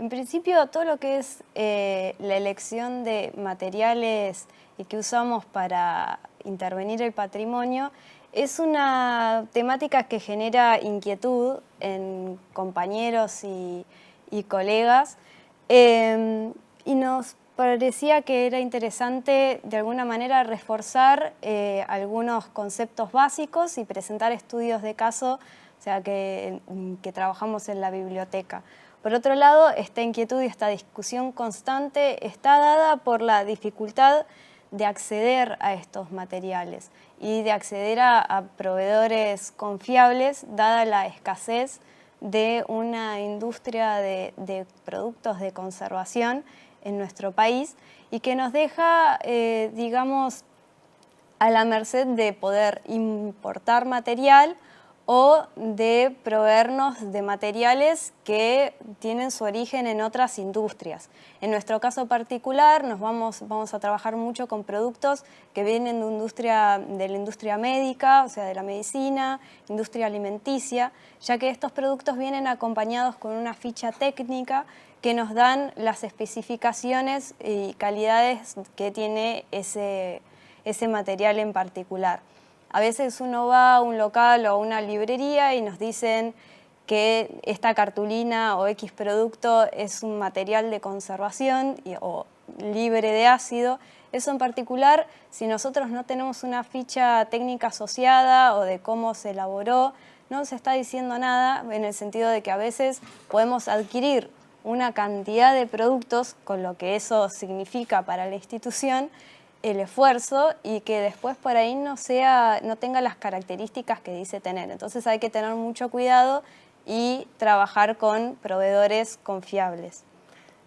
En principio, todo lo que es la elección de materiales y que usamos para intervenir el patrimonio es una temática que genera inquietud en compañeros y colegas, y nos parecía que era interesante de alguna manera reforzar algunos conceptos básicos y presentar estudios de caso, o sea, que trabajamos en la biblioteca. Por otro lado, esta inquietud y esta discusión constante está dada por la dificultad de acceder a estos materiales y de acceder a proveedores confiables, dada la escasez de una industria de productos de conservación en nuestro país y que nos deja, digamos, a la merced de poder importar material o de proveernos de materiales que tienen su origen en otras industrias. En nuestro caso particular vamos a trabajar mucho con productos que vienen de la industria médica, o sea, de la medicina, industria alimenticia, ya que estos productos vienen acompañados con una ficha técnica que nos dan las especificaciones y calidades que tiene ese material en particular. A veces uno va a un local o a una librería y nos dicen que esta cartulina o X producto es un material de conservación o libre de ácido. Eso en particular, si nosotros no tenemos una ficha técnica asociada o de cómo se elaboró, no se está diciendo nada, en el sentido de que a veces podemos adquirir una cantidad de productos, con lo que eso significa para la institución, el esfuerzo, y que después por ahí no tenga las características que dice tener. Entonces hay que tener mucho cuidado y trabajar con proveedores confiables.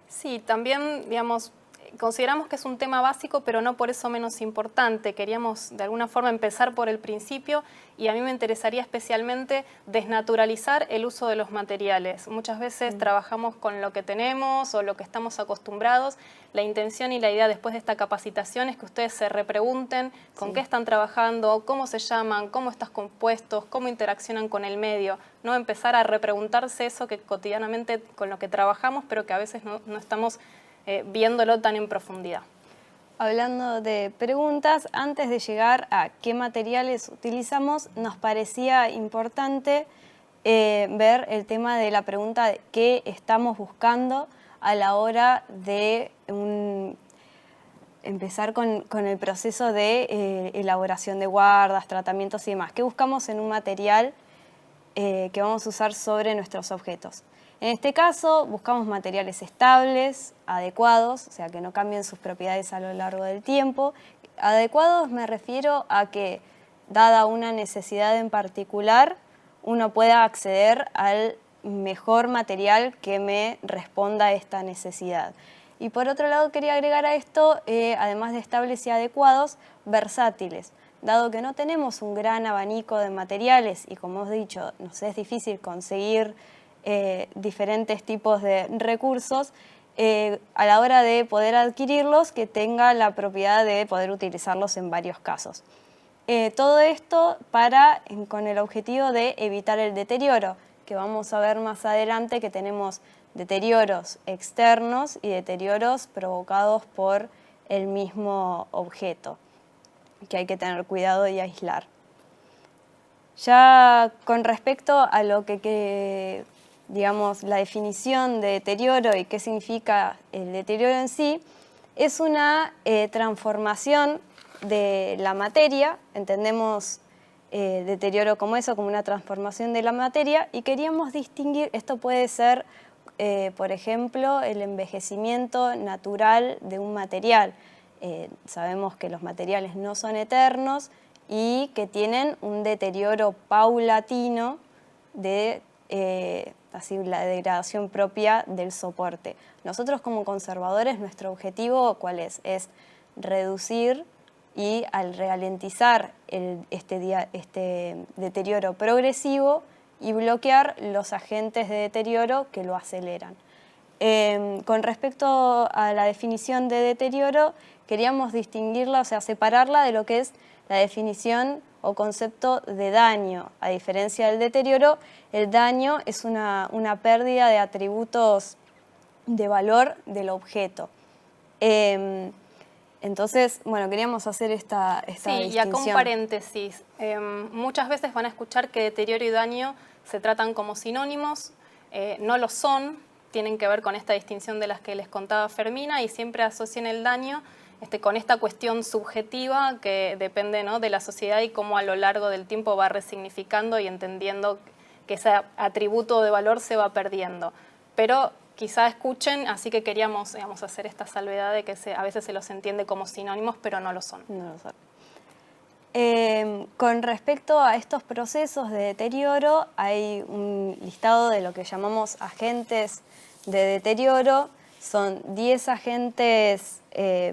Sí, también, digamos, consideramos que es un tema básico, pero no por eso menos importante. Queríamos de alguna forma empezar por el principio y a mí me interesaría especialmente desnaturalizar el uso de los materiales. Muchas veces trabajamos con lo que tenemos o lo que estamos acostumbrados. La intención y la idea después de esta capacitación es que ustedes se repregunten con qué están trabajando, cómo se llaman, cómo están compuestos, cómo interaccionan con el medio. ¿No? Empezar a repreguntarse eso que cotidianamente con lo que trabajamos, pero que a veces no estamos viéndolo tan en profundidad. Hablando de preguntas, antes de llegar a qué materiales utilizamos, nos parecía importante ver el tema de la pregunta de qué estamos buscando a la hora de empezar con el proceso de elaboración de guardas, tratamientos y demás. ¿Qué buscamos en un material que vamos a usar sobre nuestros objetos? En este caso, buscamos materiales estables, adecuados, o sea, que no cambien sus propiedades a lo largo del tiempo. Adecuados me refiero a que, dada una necesidad en particular, uno pueda acceder al mejor material que me responda a esta necesidad. Y por otro lado, quería agregar a esto, además de estables y adecuados, versátiles. Dado que no tenemos un gran abanico de materiales y, como os he dicho, nos es difícil conseguir diferentes tipos de recursos, a la hora de poder adquirirlos, que tenga la propiedad de poder utilizarlos en varios casos. Todo esto con el objetivo de evitar el deterioro, que vamos a ver más adelante que tenemos deterioros externos y deterioros provocados por el mismo objeto, que hay que tener cuidado y aislar. Ya con respecto a lo que digamos, la definición de deterioro y qué significa el deterioro en sí, es una transformación de la materia. Entendemos deterioro como eso, como una transformación de la materia, y queríamos distinguir, esto puede ser, por ejemplo, el envejecimiento natural de un material. Sabemos que los materiales no son eternos y que tienen un deterioro paulatino de así la degradación propia del soporte. Nosotros como conservadores, nuestro objetivo, ¿cuál es? Es reducir y al ralentizar este deterioro progresivo y bloquear los agentes de deterioro que lo aceleran. Con respecto a la definición de deterioro, queríamos distinguirla, o sea, separarla de lo que es la definición o concepto de daño. A diferencia del deterioro, el daño es una pérdida de atributos de valor del objeto. Entonces, bueno, queríamos hacer esta distinción. Y acá un paréntesis. Muchas veces van a escuchar que deterioro y daño se tratan como sinónimos, no lo son, tienen que ver con esta distinción de las que les contaba Fermina y siempre asocian el daño con esta cuestión subjetiva que depende, ¿no?, de la sociedad y cómo a lo largo del tiempo va resignificando y entendiendo que ese atributo de valor se va perdiendo. Pero quizá escuchen, así que queríamos, digamos, hacer esta salvedad de que a veces se los entiende como sinónimos, pero no lo son. No lo son. Con respecto a estos procesos de deterioro, hay un listado de lo que llamamos agentes de deterioro. Son 10 agentes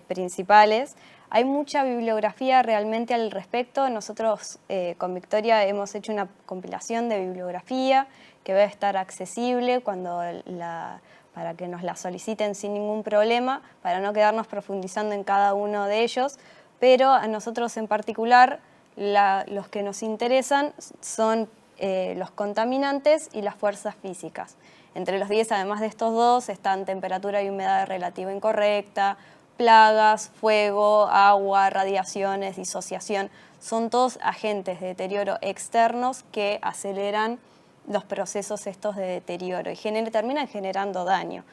principales. Hay mucha bibliografía realmente al respecto. Nosotros con Victoria hemos hecho una compilación de bibliografía que va a estar accesible para que nos la soliciten sin ningún problema, para no quedarnos profundizando en cada uno de ellos. Pero a nosotros en particular los que nos interesan son los contaminantes y las fuerzas físicas. Entre los 10, además de estos dos, están temperatura y humedad relativa incorrecta, plagas, fuego, agua, radiaciones, disociación. Son todos agentes de deterioro externos que aceleran los procesos estos de deterioro y terminan generando daño.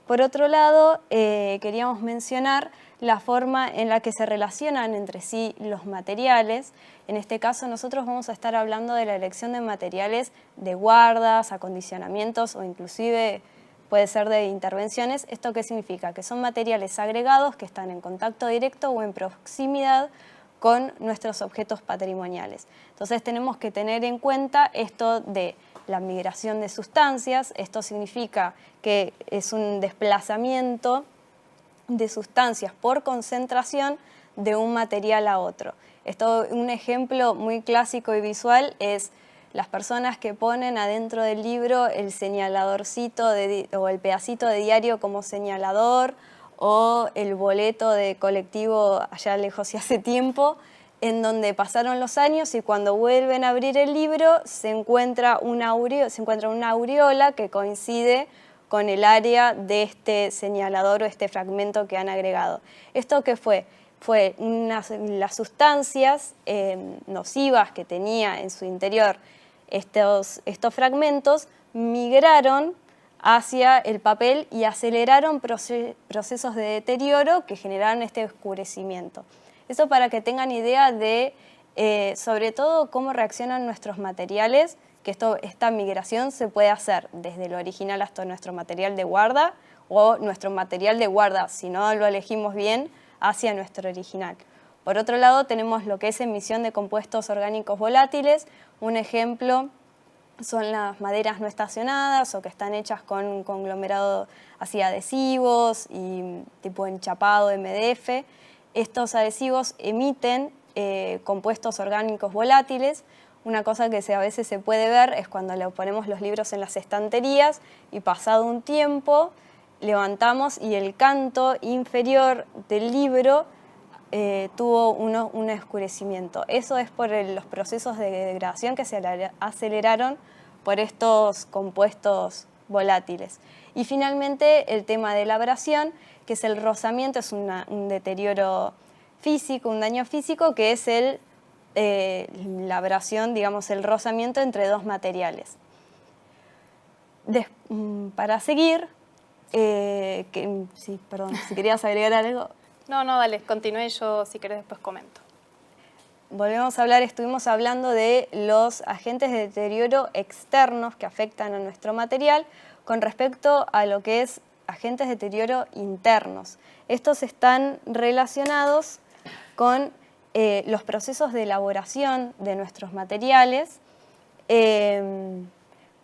Por otro lado, queríamos mencionar la forma en la que se relacionan entre sí los materiales. En este caso nosotros vamos a estar hablando de la elección de materiales de guardas, acondicionamientos o inclusive puede ser de intervenciones. ¿Esto qué significa? Que son materiales agregados que están en contacto directo o en proximidad con nuestros objetos patrimoniales. Entonces tenemos que tener en cuenta esto de la migración de sustancias. Esto significa que es un desplazamiento de sustancias por concentración de un material a otro. Un ejemplo muy clásico y visual es las personas que ponen adentro del libro el señaladorcito o el pedacito de diario como señalador o el boleto de colectivo allá lejos y hace tiempo, en donde pasaron los años y cuando vuelven a abrir el libro se encuentra una aureola que coincide con el área de este señalador o este fragmento que han agregado. ¿Esto qué fue? Fue las sustancias nocivas que tenía en su interior estos fragmentos migraron hacia el papel y aceleraron procesos de deterioro que generaron este oscurecimiento. Eso para que tengan idea de, sobre todo, cómo reaccionan nuestros materiales, que esta migración se puede hacer desde lo original hasta nuestro material de guarda o nuestro material de guarda, si no lo elegimos bien, hacia nuestro original. Por otro lado, tenemos lo que es emisión de compuestos orgánicos volátiles. Un ejemplo son las maderas no estacionadas o que están hechas con un conglomerado así adhesivos y tipo enchapado MDF. Estos adhesivos emiten compuestos orgánicos volátiles. Una cosa que a veces se puede ver es cuando le ponemos los libros en las estanterías y pasado un tiempo levantamos y el canto inferior del libro tuvo un oscurecimiento. Eso es por los procesos de degradación que se aceleraron por estos compuestos volátiles. Y finalmente el tema de la abrasión, que es el rozamiento, es un deterioro físico, un daño físico, que es la abrasión, digamos, el rozamiento entre dos materiales. Para seguir, sí, perdón, si querías agregar algo. No, dale, continúe, yo si querés después comento. Volvemos a hablar, estuvimos hablando de los agentes de deterioro externos que afectan a nuestro material con respecto a lo que es agentes de deterioro internos. Estos están relacionados con los procesos de elaboración de nuestros materiales,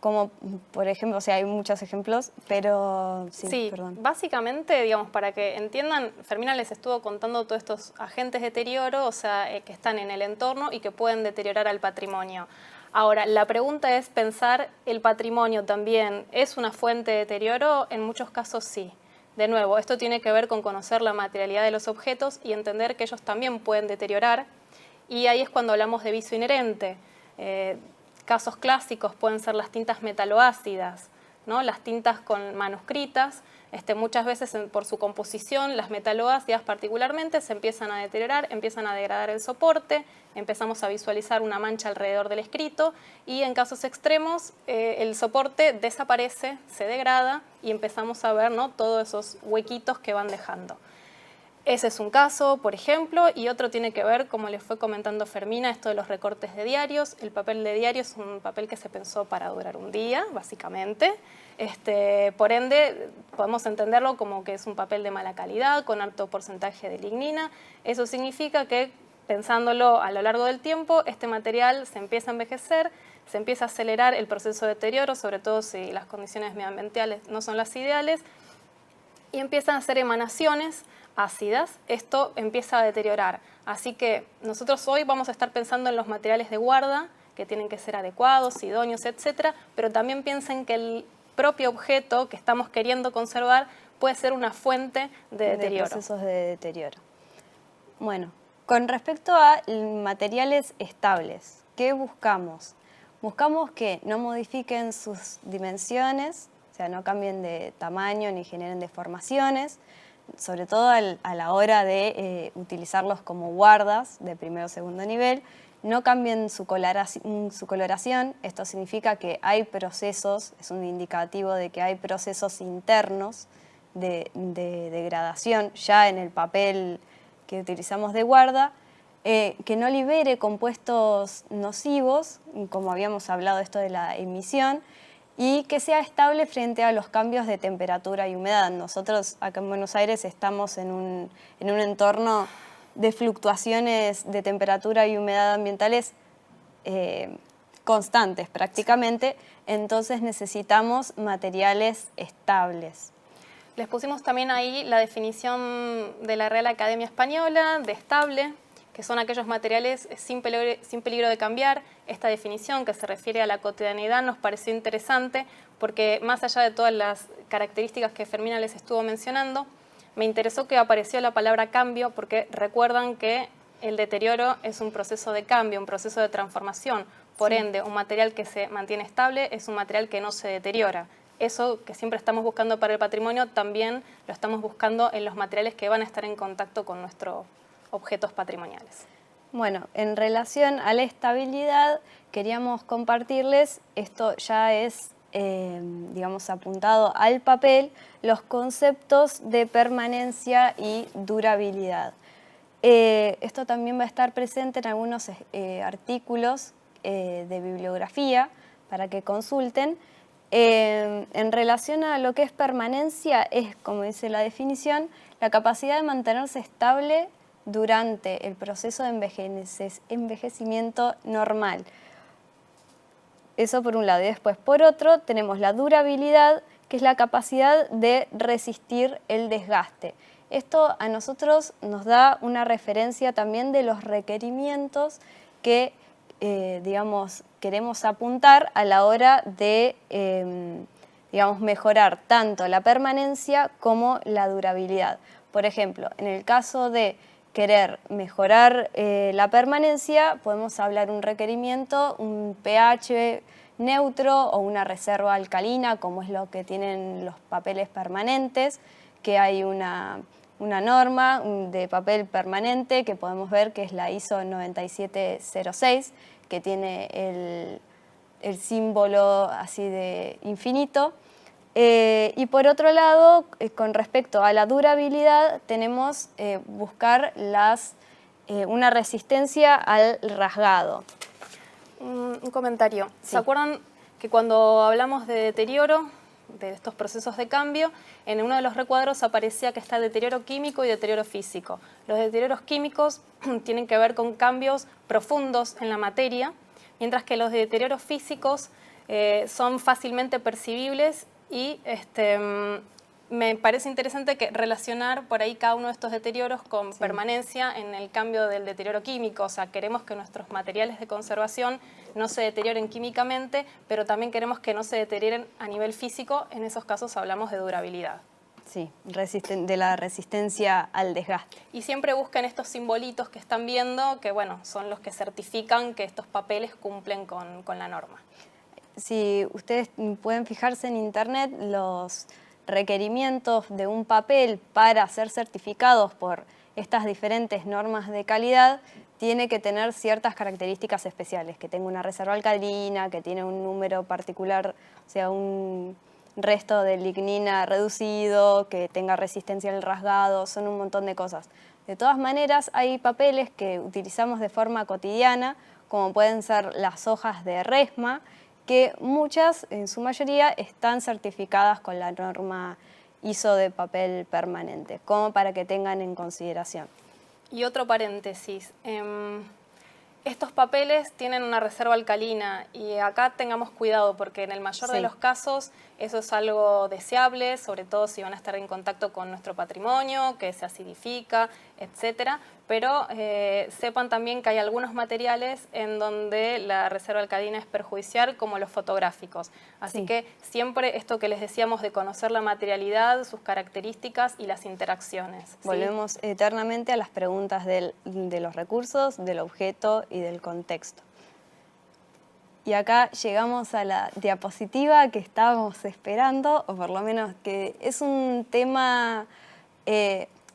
como por ejemplo, o sea, hay muchos ejemplos, pero sí, perdón. Básicamente, digamos, para que entiendan, Fermina les estuvo contando todos estos agentes de deterioro, o sea, que están en el entorno y que pueden deteriorar al patrimonio. Ahora, la pregunta es pensar, ¿el patrimonio también es una fuente de deterioro? En muchos casos sí. De nuevo, esto tiene que ver con conocer la materialidad de los objetos y entender que ellos también pueden deteriorar, y ahí es cuando hablamos de vicio inherente. Casos clásicos pueden ser las tintas metaloácidas, ¿no? Las tintas con manuscritas, muchas veces por su composición, las metalóxidas particularmente se empiezan a deteriorar, empiezan a degradar el soporte, empezamos a visualizar una mancha alrededor del escrito y en casos extremos el soporte desaparece, se degrada y empezamos a ver, ¿no? Todos esos huequitos que van dejando. Ese es un caso, por ejemplo, y otro tiene que ver, como les fue comentando Fermina, esto de los recortes de diarios. El papel de diario es un papel que se pensó para durar un día, básicamente. Por ende, podemos entenderlo como que es un papel de mala calidad, con alto porcentaje de lignina. Eso significa que, pensándolo a lo largo del tiempo, este material se empieza a envejecer, se empieza a acelerar el proceso de deterioro, sobre todo si las condiciones medioambientales no son las ideales, y empiezan a hacer emanaciones ácidas. Esto empieza a deteriorar. Así que nosotros hoy vamos a estar pensando en los materiales de guarda, que tienen que ser adecuados, idóneos, etcétera, pero también piensen que el propio objeto que estamos queriendo conservar puede ser una fuente de deterioro. De procesos de deterioro. Bueno, con respecto a materiales estables, ¿qué buscamos? Buscamos que no modifiquen sus dimensiones, o sea, no cambien de tamaño ni generen deformaciones, sobre todo a la hora de utilizarlos como guardas de primero o segundo nivel. No cambien su coloración, esto significa que hay procesos, es un indicativo de que hay procesos internos de degradación ya en el papel que utilizamos de guarda, que no libere compuestos nocivos, como habíamos hablado esto de la emisión, y que sea estable frente a los cambios de temperatura y humedad. Nosotros acá en Buenos Aires estamos en un entorno de fluctuaciones de temperatura y humedad ambientales constantes prácticamente, entonces necesitamos materiales estables. Les pusimos también ahí la definición de la Real Academia Española de estable, que son aquellos materiales sin peligro de cambiar. Esta definición, que se refiere a la cotidianidad, nos pareció interesante porque, más allá de todas las características que Fermina les estuvo mencionando, me interesó que apareció la palabra cambio, porque recuerdan que el deterioro es un proceso de cambio, un proceso de transformación. Por ende, un material que se mantiene estable es un material que no se deteriora. Eso que siempre estamos buscando para el patrimonio, también lo estamos buscando en los materiales que van a estar en contacto con nuestros objetos patrimoniales. Bueno, en relación a la estabilidad, queríamos compartirles, esto ya es, digamos, apuntado al papel, los conceptos de permanencia y durabilidad. Esto también va a estar presente en algunos artículos de bibliografía para que consulten. En relación a lo que es permanencia, es, como dice la definición, la capacidad de mantenerse estable durante el proceso de envejecimiento normal. Eso por un lado. Y después, por otro, tenemos la durabilidad, que es la capacidad de resistir el desgaste. Esto a nosotros nos da una referencia también de los requerimientos que, digamos, queremos apuntar a la hora de, digamos, mejorar tanto la permanencia como la durabilidad. Por ejemplo, en el caso de querer mejorar la permanencia, podemos hablar un requerimiento, un pH neutro o una reserva alcalina, como es lo que tienen los papeles permanentes, que hay una norma de papel permanente que podemos ver que es la ISO 9706, que tiene el símbolo así de infinito. Y por otro lado, con respecto a la durabilidad, tenemos buscar una resistencia al rasgado. Un comentario. Sí. ¿Se acuerdan que cuando hablamos de deterioro, de estos procesos de cambio, en uno de los recuadros aparecía que está deterioro químico y deterioro físico? Los deterioros químicos tienen que ver con cambios profundos en la materia, mientras que los deterioros físicos son fácilmente percibibles. Y me parece interesante que relacionar por ahí cada uno de estos deterioros con permanencia en el cambio del deterioro químico. O sea, queremos que nuestros materiales de conservación no se deterioren químicamente, pero también queremos que no se deterioren a nivel físico. En esos casos hablamos de durabilidad. Sí, de la resistencia al desgaste. Y siempre busquen estos simbolitos que están viendo, que bueno, son los que certifican que estos papeles cumplen con la norma. si ustedes pueden fijarse en internet, los requerimientos de un papel para ser certificados por estas diferentes normas de calidad tiene que tener ciertas características especiales, que tenga una reserva alcalina, que tiene un número particular, o sea, un resto de lignina reducido, que tenga resistencia al rasgado, son un montón de cosas. De todas maneras, hay papeles que utilizamos de forma cotidiana, como pueden ser las hojas de resma, que muchas, en su mayoría, están certificadas con la norma ISO de papel permanente, como para que tengan en consideración. Y otro paréntesis, estos papeles tienen una reserva alcalina y acá tengamos cuidado porque en el mayor de los casos eso es algo deseable, sobre todo si van a estar en contacto con nuestro patrimonio, que se acidifica, etcétera. Pero sepan también que hay algunos materiales en donde la reserva alcalina es perjudicial, como los fotográficos. Así que siempre esto que les decíamos de conocer la materialidad, sus características y las interacciones. Volvemos eternamente a las preguntas de los recursos, del objeto y del contexto. Y acá llegamos a la diapositiva que estábamos esperando, o por lo menos que es un tema,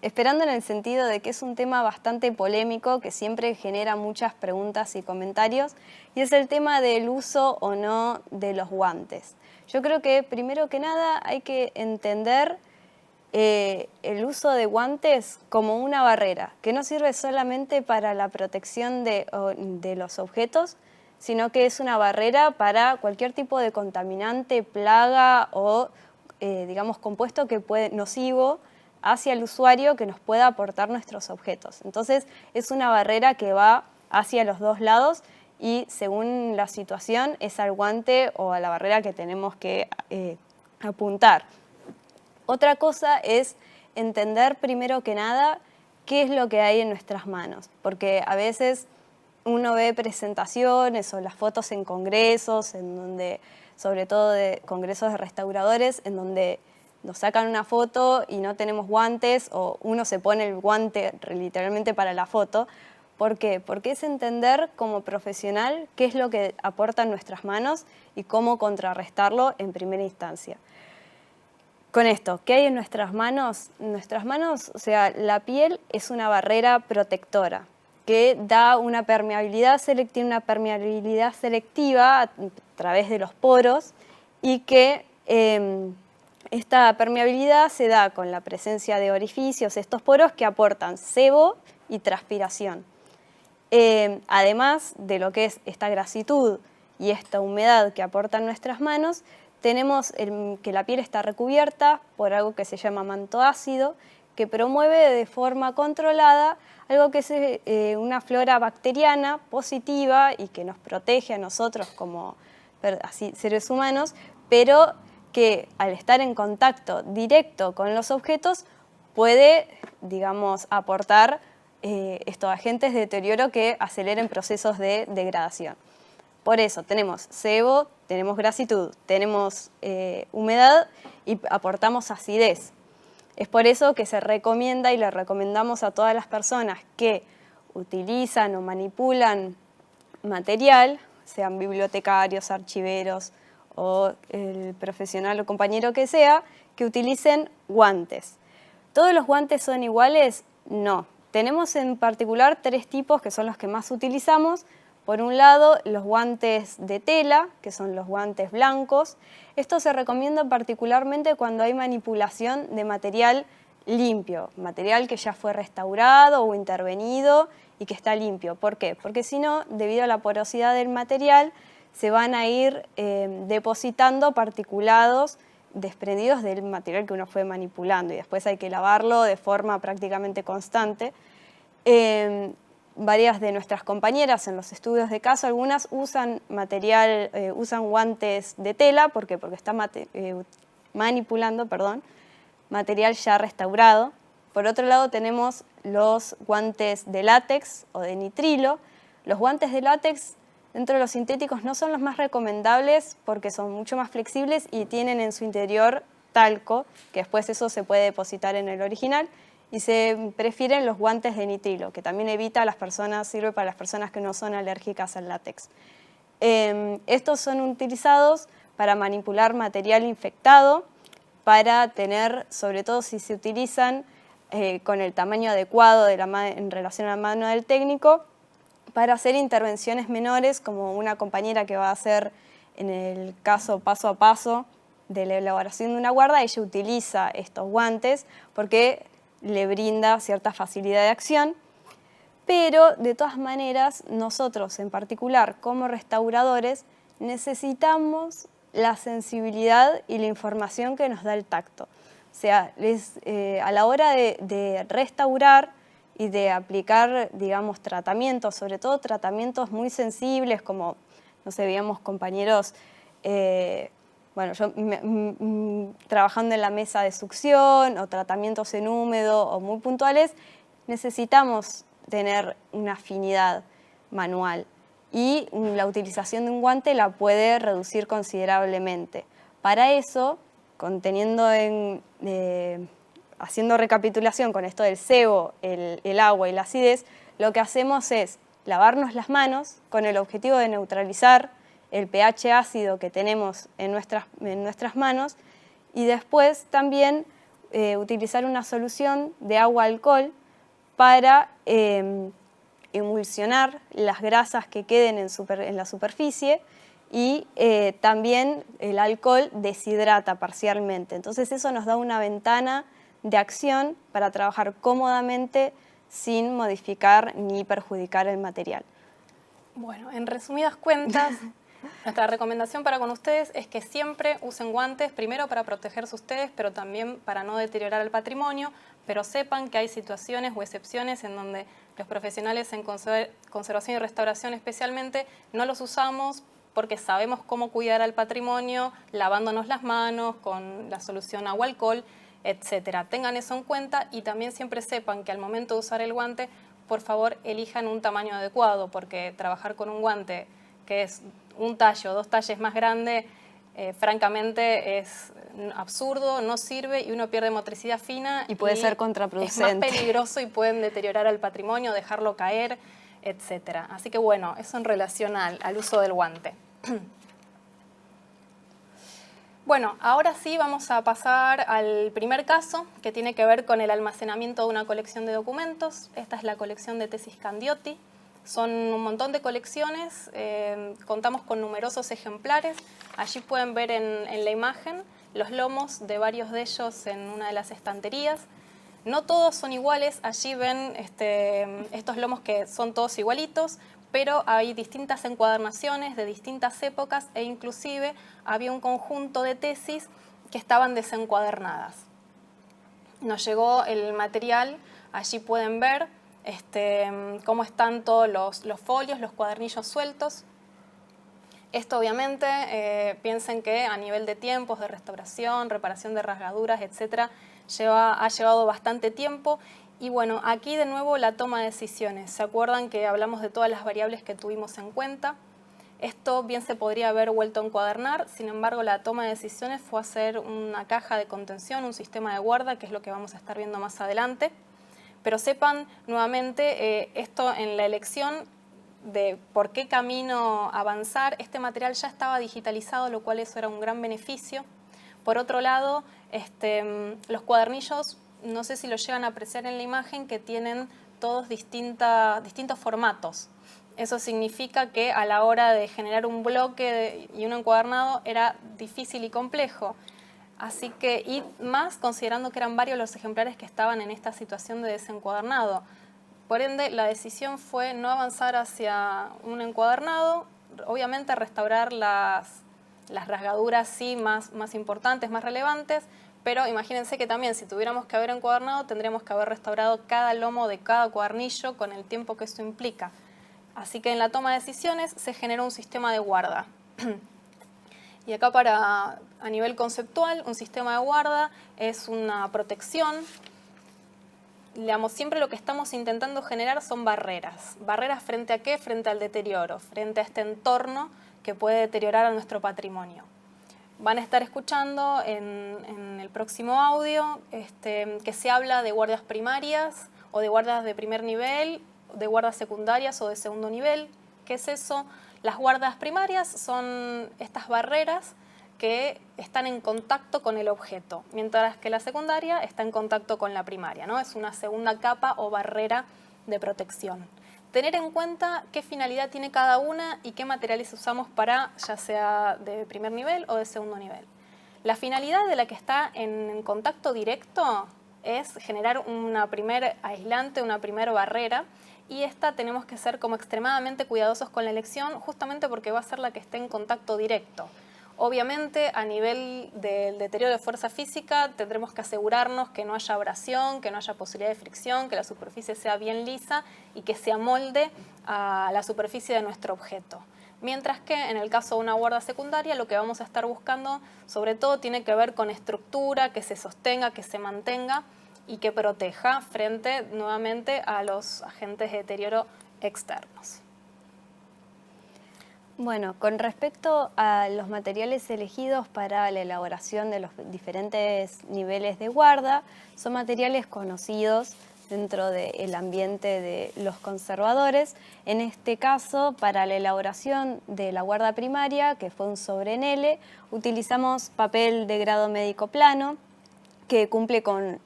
esperando en el sentido de que es un tema bastante polémico, que siempre genera muchas preguntas y comentarios, y es el tema del uso o no de los guantes. Yo creo que primero que nada hay que entender el uso de guantes como una barrera, que no sirve solamente para la protección de los objetos, sino que es una barrera para cualquier tipo de contaminante, plaga o, digamos, compuesto que nocivo hacia el usuario que nos pueda aportar nuestros objetos. Entonces, es una barrera que va hacia los dos lados y, según la situación, es al guante o a la barrera que tenemos que apuntar. Otra cosa es entender, primero que nada, qué es lo que hay en nuestras manos, porque a veces uno ve presentaciones o las fotos en congresos, en donde, sobre todo de congresos de restauradores, en donde nos sacan una foto y no tenemos guantes o uno se pone el guante literalmente para la foto. ¿Por qué? Porque es entender como profesional qué es lo que aportan nuestras manos y cómo contrarrestarlo en primera instancia. Con esto, ¿qué hay en nuestras manos? Nuestras manos, o sea, la piel es una barrera protectora que da una permeabilidad selectiva a través de los poros y que esta permeabilidad se da con la presencia de orificios, estos poros que aportan sebo y transpiración. Además de lo que es esta grasitud y esta humedad que aportan nuestras manos, tenemos que la piel está recubierta por algo que se llama manto ácido, que promueve de forma controlada algo que es una flora bacteriana positiva y que nos protege a nosotros como seres humanos, pero que al estar en contacto directo con los objetos puede, digamos, aportar estos agentes de deterioro que aceleren procesos de degradación. Por eso tenemos sebo, tenemos grasitud, tenemos humedad y aportamos acidez. Es por eso que se recomienda y le recomendamos a todas las personas que utilizan o manipulan material, sean bibliotecarios, archiveros o el profesional o compañero que sea, que utilicen guantes. ¿Todos los guantes son iguales? No. Tenemos en particular 3 tipos que son los que más utilizamos. Por un lado, los guantes de tela, que son los guantes blancos. Esto se recomienda particularmente cuando hay manipulación de material limpio, material que ya fue restaurado o intervenido y que está limpio. ¿Por qué? Porque si no, debido a la porosidad del material, se van a ir depositando particulados desprendidos del material que uno fue manipulando y después hay que lavarlo de forma prácticamente constante. Varias de nuestras compañeras en los estudios de caso, algunas usan usan guantes de tela, ¿por qué? Porque están manipulando material ya restaurado. Por otro lado tenemos los guantes de látex o de nitrilo. Los guantes de látex dentro de los sintéticos no son los más recomendables porque son mucho más flexibles y tienen en su interior talco, que después eso se puede depositar en el original. Y se prefieren los guantes de nitrilo, que también sirve para las personas que no son alérgicas al látex. Estos son utilizados para manipular material infectado, para tener, sobre todo si se utilizan con el tamaño adecuado en relación a la mano del técnico, para hacer intervenciones menores, como una compañera que va a hacer en el caso paso a paso de la elaboración de una guarda. Ella utiliza estos guantes porque le brinda cierta facilidad de acción, pero de todas maneras nosotros en particular como restauradores necesitamos la sensibilidad y la información que nos da el tacto. O sea, a la hora de restaurar y de aplicar, digamos, tratamientos, sobre todo tratamientos muy sensibles, como, no sé, veíamos compañeros, bueno, yo trabajando en la mesa de succión o tratamientos en húmedo o muy puntuales, necesitamos tener una afinidad manual y la utilización de un guante la puede reducir considerablemente. Para eso, haciendo recapitulación con esto del sebo, el agua y la acidez, lo que hacemos es lavarnos las manos con el objetivo de neutralizar el pH ácido que tenemos en nuestras manos y después también utilizar una solución de agua-alcohol para emulsionar las grasas que queden en la superficie y también el alcohol deshidrata parcialmente. Entonces eso nos da una ventana de acción para trabajar cómodamente sin modificar ni perjudicar el material. Bueno, en resumidas cuentas, nuestra recomendación para con ustedes es que siempre usen guantes, primero para protegerse ustedes, pero también para no deteriorar el patrimonio, pero sepan que hay situaciones o excepciones en donde los profesionales en conservación y restauración especialmente no los usamos porque sabemos cómo cuidar al patrimonio, lavándonos las manos con la solución agua-alcohol, etcétera. Tengan eso en cuenta y también siempre sepan que al momento de usar el guante, por favor, elijan un tamaño adecuado, porque trabajar con un guante que es un tallo, 2 talles más grande, francamente es absurdo, no sirve y uno pierde motricidad fina. Y puede ser contraproducente. Es más peligroso y pueden deteriorar el patrimonio, dejarlo caer, etcétera. Así que bueno, eso en relación al uso del guante. Bueno, ahora sí vamos a pasar al primer caso, que tiene que ver con el almacenamiento de una colección de documentos. Esta es la colección de tesis Candioti. Son un montón de colecciones, contamos con numerosos ejemplares. Allí pueden ver en la imagen los lomos de varios de ellos en una de las estanterías. No todos son iguales, allí ven estos lomos que son todos igualitos, pero hay distintas encuadernaciones de distintas épocas e inclusive había un conjunto de tesis que estaban desencuadernadas. Nos llegó el material, allí pueden ver cómo están todos los folios, los cuadernillos sueltos. Esto obviamente, piensen que a nivel de tiempos de restauración, reparación de rasgaduras, etcétera, ha llevado bastante tiempo. Y bueno, aquí de nuevo la toma de decisiones. ¿Se acuerdan que hablamos de todas las variables que tuvimos en cuenta? Esto bien se podría haber vuelto a encuadernar, sin embargo la toma de decisiones fue hacer una caja de contención, un sistema de guarda, que es lo que vamos a estar viendo más adelante. Pero sepan nuevamente esto en la elección de por qué camino avanzar. Este material ya estaba digitalizado, lo cual eso era un gran beneficio. Por otro lado, los cuadernillos, no sé si lo llegan a apreciar en la imagen, que tienen todos distintos formatos. Eso significa que a la hora de generar un bloque y un encuadernado era difícil y complejo. Así que, y más considerando que eran varios los ejemplares que estaban en esta situación de desencuadernado. Por ende, la decisión fue no avanzar hacia un encuadernado, obviamente restaurar las rasgaduras sí más importantes, más relevantes, pero imagínense que también si tuviéramos que haber encuadernado, tendríamos que haber restaurado cada lomo de cada cuadernillo con el tiempo que esto implica. Así que en la toma de decisiones se generó un sistema de guarda. Y acá a nivel conceptual, un sistema de guarda es una protección. Digamos, siempre lo que estamos intentando generar son barreras. ¿Barreras frente a qué? Frente al deterioro, frente a este entorno que puede deteriorar a nuestro patrimonio. Van a estar escuchando en el próximo audio que se habla de guardas primarias o de guardas de primer nivel, de guardas secundarias o de segundo nivel. ¿Qué es eso? Las guardas primarias son estas barreras que están en contacto con el objeto, mientras que la secundaria está en contacto con la primaria, ¿no? Es una segunda capa o barrera de protección. Tener en cuenta qué finalidad tiene cada una y qué materiales usamos para, ya sea de primer nivel o de segundo nivel. La finalidad de la que está en contacto directo es generar una primer aislante, una primer barrera, y esta tenemos que ser como extremadamente cuidadosos con la elección, justamente porque va a ser la que esté en contacto directo. Obviamente, a nivel del deterioro de fuerza física, tendremos que asegurarnos que no haya abrasión, que no haya posibilidad de fricción, que la superficie sea bien lisa y que se amolde a la superficie de nuestro objeto. Mientras que en el caso de una guarda secundaria, lo que vamos a estar buscando, sobre todo, tiene que ver con estructura, que se sostenga, que se mantenga y que proteja frente, nuevamente, a los agentes de deterioro externos. Bueno, con respecto a los materiales elegidos para la elaboración de los diferentes niveles de guarda, son materiales conocidos dentro del ambiente de los conservadores. En este caso, para la elaboración de la guarda primaria, que fue un sobrenele, utilizamos papel de grado médico plano, que cumple con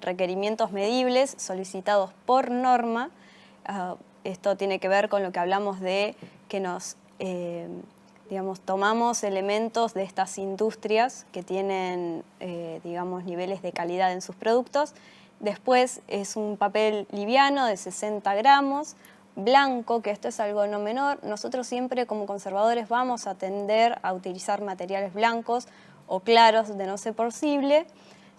requerimientos medibles solicitados por norma. Esto tiene que ver con lo que hablamos de que nos tomamos elementos de estas industrias que tienen, niveles de calidad en sus productos. Después es un papel liviano de 60 gramos, blanco, que esto es algo no menor. Nosotros siempre como conservadores vamos a tender a utilizar materiales blancos o claros de no ser posible,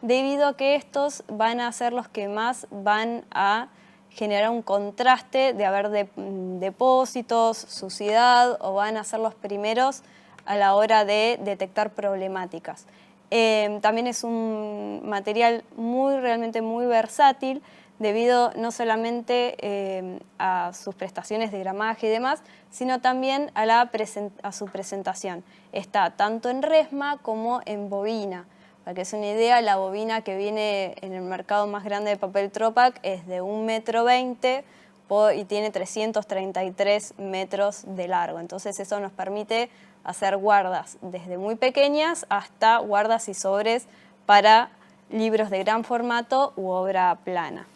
debido a que estos van a ser los que más van a generar un contraste de haber depósitos, suciedad, o van a ser los primeros a la hora de detectar problemáticas. También es un material realmente muy versátil, debido no solamente a sus prestaciones de gramaje y demás, sino también a su presentación. Está tanto en resma como en bobina. Para que es una idea, la bobina que viene en el mercado más grande de papel Tropac es de 1,20 m y tiene 333 metros de largo. Entonces eso nos permite hacer guardas desde muy pequeñas hasta guardas y sobres para libros de gran formato u obra plana.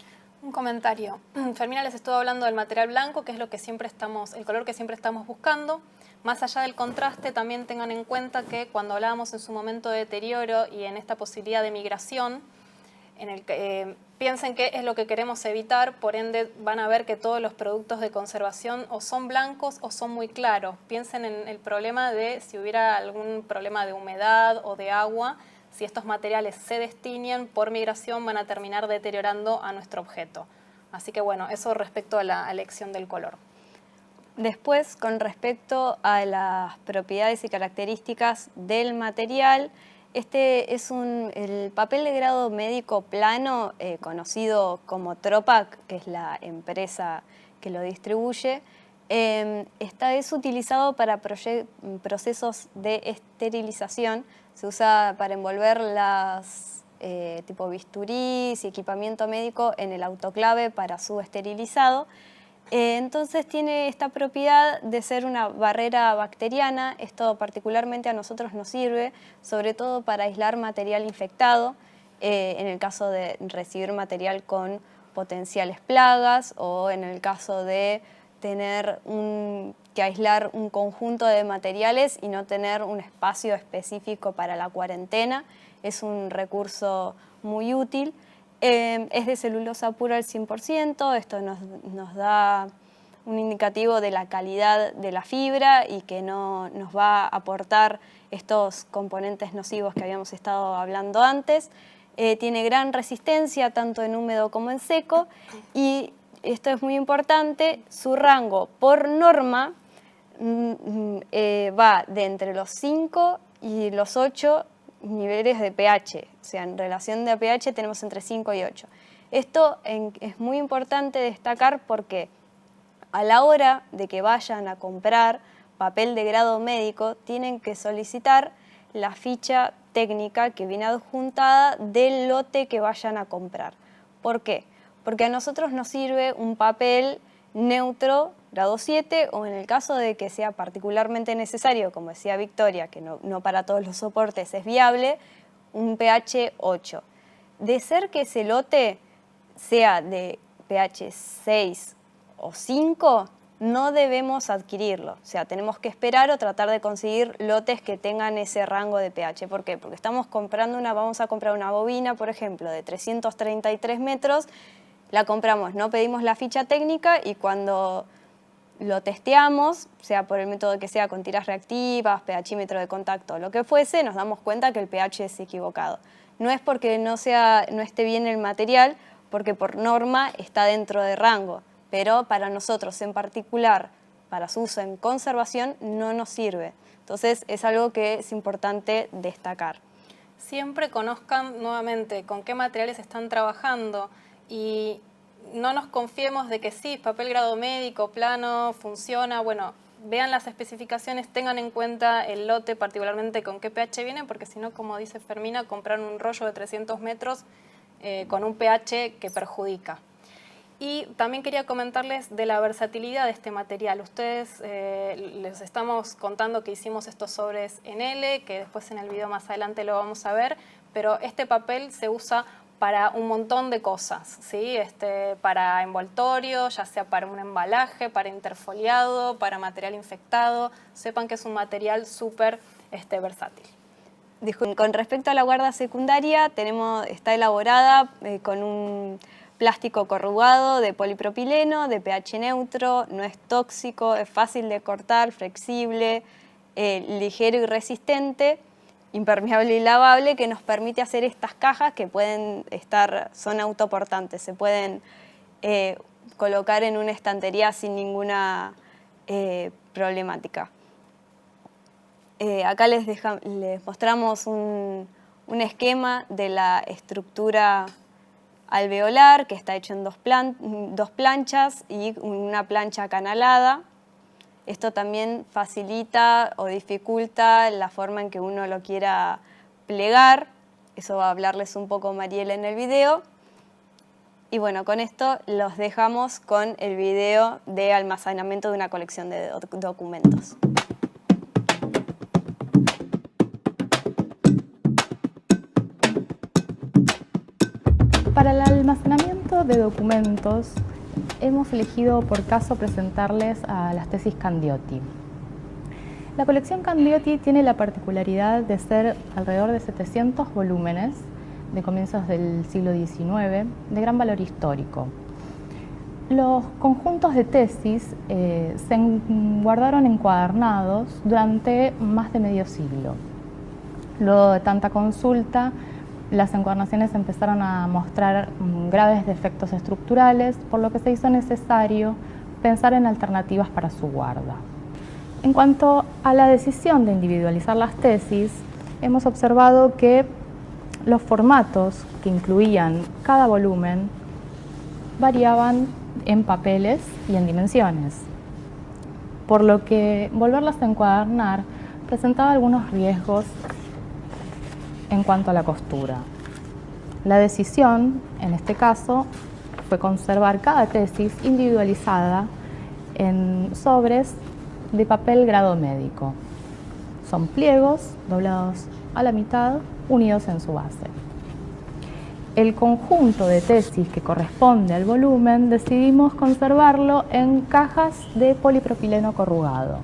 Un comentario. Fermina les estuvo hablando del material blanco, que es lo que siempre el color que siempre estamos buscando. Más allá del contraste, también tengan en cuenta que cuando hablábamos en su momento de deterioro y en esta posibilidad de migración, piensen que es lo que queremos evitar, por ende van a ver que todos los productos de conservación o son blancos o son muy claros. Piensen en el problema de si hubiera algún problema de humedad o de agua, si estos materiales se destiñen por migración van a terminar deteriorando a nuestro objeto. Así que bueno, eso respecto a la elección del color. Después, con respecto a las propiedades y características del material, este es el papel de grado médico plano, conocido como Tropac, que es la empresa que lo distribuye. Es utilizado para procesos de esterilización. Se usa para envolver tipo bisturís y equipamiento médico en el autoclave para su esterilizado. Entonces tiene esta propiedad de ser una barrera bacteriana. Esto particularmente a nosotros nos sirve, sobre todo para aislar material infectado, en el caso de recibir material con potenciales plagas, o en el caso de tener que aislar un conjunto de materiales y no tener un espacio específico para la cuarentena. Es un recurso muy útil. Es de celulosa pura al 100%, esto nos da un indicativo de la calidad de la fibra y que no nos va a aportar estos componentes nocivos que habíamos estado hablando antes. Tiene gran resistencia tanto en húmedo como en seco, y esto es muy importante, su rango por norma va de entre los 5 y los 8 niveles de pH, o sea, en relación de pH tenemos entre 5 y 8. Esto es muy importante destacar porque a la hora de que vayan a comprar papel de grado médico, tienen que solicitar la ficha técnica que viene adjuntada del lote que vayan a comprar. ¿Por qué? Porque a nosotros nos sirve un papel neutro grado 7, o en el caso de que sea particularmente necesario, como decía Victoria, que no para todos los soportes es viable, un pH 8. De ser que ese lote sea de pH 6 o 5, no debemos adquirirlo. O sea, tenemos que esperar o tratar de conseguir lotes que tengan ese rango de pH. ¿Por qué? Porque vamos a comprar una bobina, por ejemplo, de 333 metros, la compramos, no pedimos la ficha técnica y cuando lo testeamos, sea por el método que sea, con tiras reactivas, pHímetro de contacto, lo que fuese, nos damos cuenta que el pH es equivocado. No es porque no esté bien el material, porque por norma está dentro de rango, pero para nosotros en particular, para su uso en conservación, no nos sirve. Entonces es algo que es importante destacar. Siempre conozcan nuevamente con qué materiales están trabajando y no nos confiemos de que sí, papel grado médico, plano, funciona. Bueno, vean las especificaciones, tengan en cuenta el lote, particularmente con qué pH viene, porque si no, como dice Fermina, comprar un rollo de 300 metros con un pH que perjudica. Y también quería comentarles de la versatilidad de este material. Ustedes les estamos contando que hicimos estos sobres en L, que después en el video más adelante lo vamos a ver, pero este papel se usa para un montón de cosas, ¿sí? Para envoltorio, ya sea para un embalaje, para interfoliado, para material infectado. Sepan que es un material súper versátil. Con respecto a la guarda secundaria, está elaborada con un plástico corrugado de polipropileno, de pH neutro, no es tóxico, es fácil de cortar, flexible, ligero y resistente, impermeable y lavable, que nos permite hacer estas cajas que son autoportantes, se pueden colocar en una estantería sin ninguna problemática. Acá les mostramos un esquema de la estructura alveolar, que está hecho en dos planchas y una plancha acanalada. Esto también facilita o dificulta la forma en que uno lo quiera plegar. Eso va a hablarles un poco Mariela en el video. Y bueno, con esto los dejamos con el video de almacenamiento de una colección de documentos. Para el almacenamiento de documentos hemos elegido por caso presentarles a las tesis Candioti. La colección Candioti tiene la particularidad de ser alrededor de 700 volúmenes de comienzos del siglo XIX, de gran valor histórico. Los conjuntos de tesis se guardaron encuadernados durante más de medio siglo. Luego de tanta consulta, las encuadernaciones empezaron a mostrar graves defectos estructurales, por lo que se hizo necesario pensar en alternativas para su guarda. En cuanto a la decisión de individualizar las tesis, hemos observado que los formatos que incluían cada volumen variaban en papeles y en dimensiones, por lo que volverlas a encuadernar presentaba algunos riesgos en cuanto a la costura. La decisión, en este caso, fue conservar cada tesis individualizada en sobres de papel grado médico. Son pliegos doblados a la mitad, unidos en su base. El conjunto de tesis que corresponde al volumen decidimos conservarlo en cajas de polipropileno corrugado.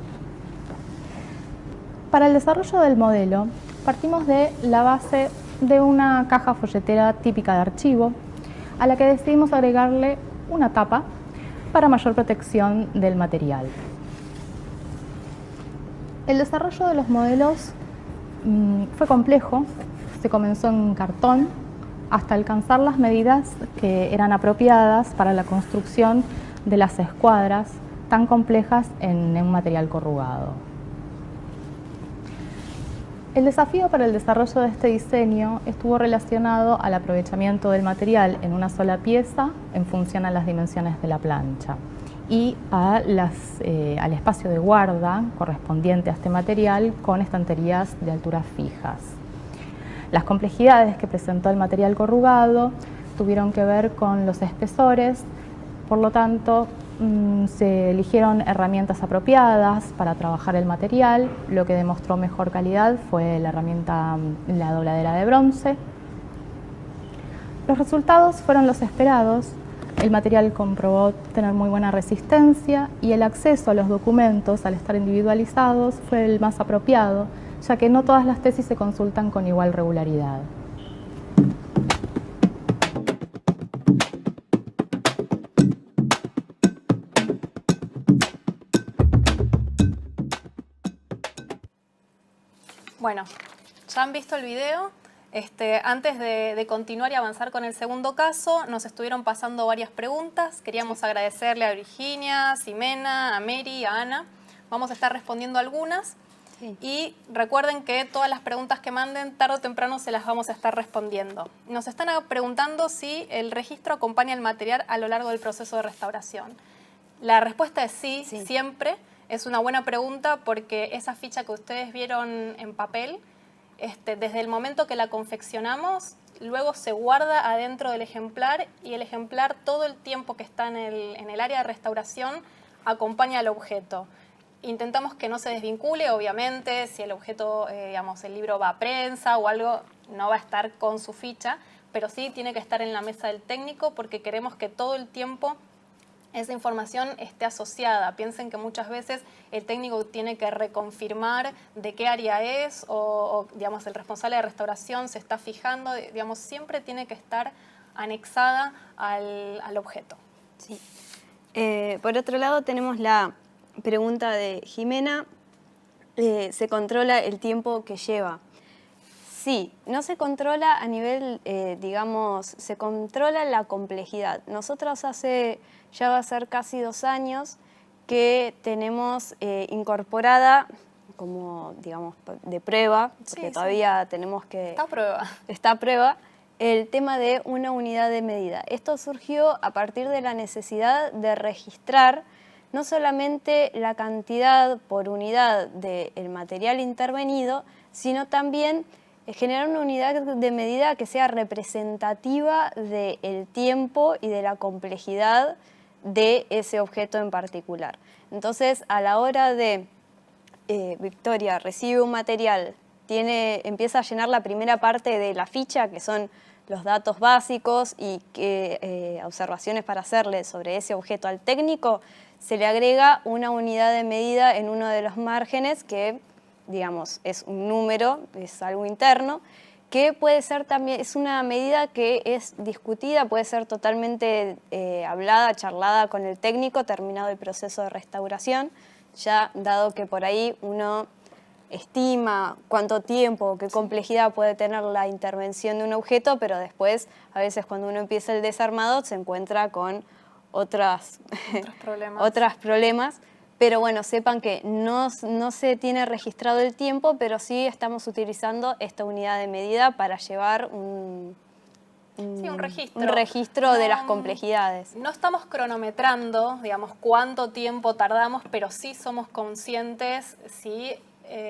Para el desarrollo del modelo, partimos de la base de una caja folletera típica de archivo, a la que decidimos agregarle una tapa para mayor protección del material. El desarrollo de los modelos fue complejo, se comenzó en cartón hasta alcanzar las medidas que eran apropiadas para la construcción de las escuadras tan complejas en un material corrugado. El desafío para el desarrollo de este diseño estuvo relacionado al aprovechamiento del material en una sola pieza en función a las dimensiones de la plancha y al espacio de guarda correspondiente a este material con estanterías de alturas fijas. Las complejidades que presentó el material corrugado tuvieron que ver con los espesores, por lo tanto se eligieron herramientas apropiadas para trabajar el material. Lo que demostró mejor calidad fue la herramienta, la dobladera de bronce. Los resultados fueron los esperados. El material comprobó tener muy buena resistencia y el acceso a los documentos, al estar individualizados, fue el más apropiado, ya que no todas las tesis se consultan con igual regularidad. Bueno, ya han visto el video. Antes de continuar y avanzar con el segundo caso, nos estuvieron pasando varias preguntas. Queríamos agradecerle a Virginia, a Ximena, a Mary, a Ana. Vamos a estar respondiendo algunas. Sí. Y recuerden que todas las preguntas que manden, tarde o temprano se las vamos a estar respondiendo. Nos están preguntando si el registro acompaña el material a lo largo del proceso de restauración. La respuesta es sí, Sí. siempre. Es una buena pregunta porque esa ficha que ustedes vieron en papel, desde el momento que la confeccionamos, luego se guarda adentro del ejemplar y el ejemplar todo el tiempo que está en el área de restauración acompaña al objeto. Intentamos que no se desvincule, obviamente, si el objeto, digamos, el libro va a prensa o algo, no va a estar con su ficha, pero sí tiene que estar en la mesa del técnico porque queremos que todo el tiempo esa información esté asociada. Piensen que muchas veces el técnico tiene que reconfirmar de qué área es o digamos, el responsable de restauración se está fijando, digamos, siempre tiene que estar anexada al objeto. Sí. Por otro lado tenemos la pregunta de Ximena, ¿se controla el tiempo que lleva? Sí, no se controla a nivel, digamos, se controla la complejidad. Nosotros ya va a ser casi 2 años que tenemos incorporada como, digamos, de prueba, porque Sí, todavía tenemos que... Está a prueba. Está a prueba, el tema de una unidad de medida. Esto surgió a partir de la necesidad de registrar no solamente la cantidad por unidad del material intervenido, sino también generar una unidad de medida que sea representativa del tiempo y de la complejidad de ese objeto en particular. Entonces, a la hora de Victoria recibe un material, empieza a llenar la primera parte de la ficha, que son los datos básicos y observaciones para hacerle sobre ese objeto al técnico, se le agrega una unidad de medida en uno de los márgenes que, digamos, es un número, es algo interno, que puede ser también, es una medida que es discutida, puede ser totalmente hablada, charlada con el técnico terminado el proceso de restauración, ya dado que por ahí uno estima cuánto tiempo, qué complejidad puede tener la intervención de un objeto, pero después, a veces cuando uno empieza el desarmado, se encuentra con otros problemas. Pero bueno, sepan que no se tiene registrado el tiempo, pero sí estamos utilizando esta unidad de medida para llevar un registro de las complejidades. No estamos cronometrando, digamos, cuánto tiempo tardamos, pero sí somos conscientes si